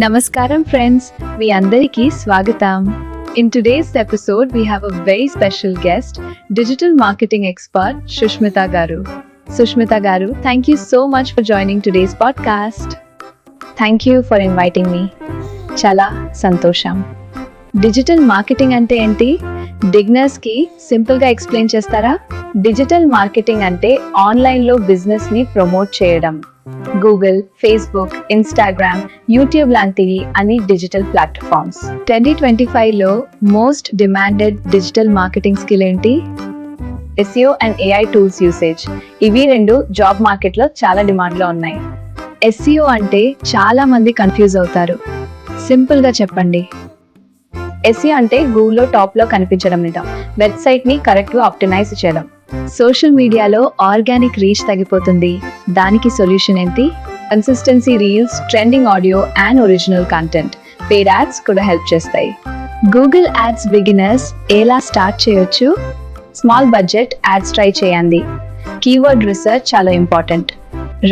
Namaskaram friends, మీ అందరికీ స్వాగతం. In today's episode we have a very special guest, digital marketing expert Shushmita Garu. Shushmita Garu, thank you so much for joining today's podcast. Thank you for inviting me. చాలా సంతోషం. Digital marketing అంటే ఏంటి? Beginners కి simple గా explain చేస్తారా? Digital marketing అంటే online లో business ని ప్రమోట్ చేయడం. గూగుల్, ఫేస్బుక్, ఇన్స్టాగ్రామ్, యూట్యూబ్ లాంటివి అన్ని డిజిటల్ ప్లాట్ఫామ్స్. 2025లో most demanded digital marketing skill ఏంటి? SEO and AI tools usage. ఇవి రెండు జాబ్ మార్కెట్ లో చాలా డిమాండ్ లో ఉన్నాయి. SEO అంటే చాలా మంది కన్ఫ్యూజ్ అవుతారు. సింపుల్ గా చెప్పండి. SEO అంటే గూగుల్లో టాప్ లో కనిపించడం మీద వెబ్సైట్ ని కరెక్ట్ గా ఆప్టిమైజ్ చేయడం. సోషల్ మీడియాలో ఆర్గానిక్ రీచ్ తగ్గిపోతుంది. దానికి సొల్యూషన్ ఏంటి? Consistency reels, trending audio and original content. Paid ads కూడా హెల్ప్ చేస్తాయి. గూగుల్ యాడ్స్ బిగినర్స్ ఎలా స్టార్ట్ చేయొచ్చు? స్మాల్ బడ్జెట్ యాడ్స్ ట్రై చేయండి. కీవర్డ్ రీసెర్చ్ చాలా important.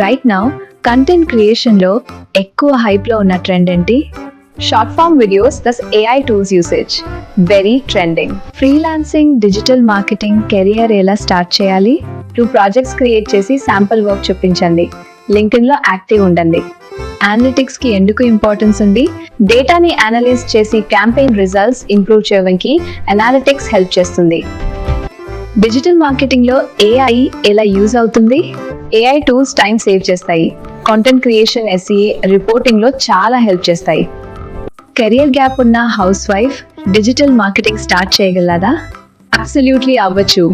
Right now content creation లో ఎక్కువ హైప్ లో ఉన్న ట్రెండ్ ఏంటి? Short form videos plus AI tools usage. Very trending. Freelancing digital marketing career ఎలా స్టార్ట్ చేయాలి? 2 ప్రాజెక్ట్స్ క్రియేట్ చేసి శాంపుల్ వర్క్ చూపించండి. లింక్డ్ఇన్ లో యాక్టివ్ ఉండండి. అనలిటిక్స్ కి ఎందుకు ఇంపార్టెన్స్ ఉంది? డేటాని అనలైజ్ చేసి క్యాంపెయిన్ రిజల్ట్స్ ఇంప్రూవ్ చేయడానికి అనలిటిక్స్ హెల్ప్ చేస్తుంది. డిజిటల్ మార్కెటింగ్ లో AI ఎలా యూజ్ అవుతుంది? AI టూల్స్ టైం సేవ్ చేస్తాయి. కాంటెంట్ క్రియేషన్, SEA, రిపోర్టింగ్ లో చాలా హెల్ప్ చేస్తాయి. కెరియర్ గ్యాప్ ఉన్న housewife digital marketing start చేయగలదా? అబ్సల్యూట్లీ అవ్వచ్చు.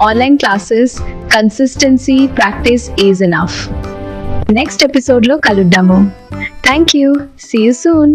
Online classes, consistency, practice is enough. Next episode లో కలుద్దాము. Thank you. See you soon.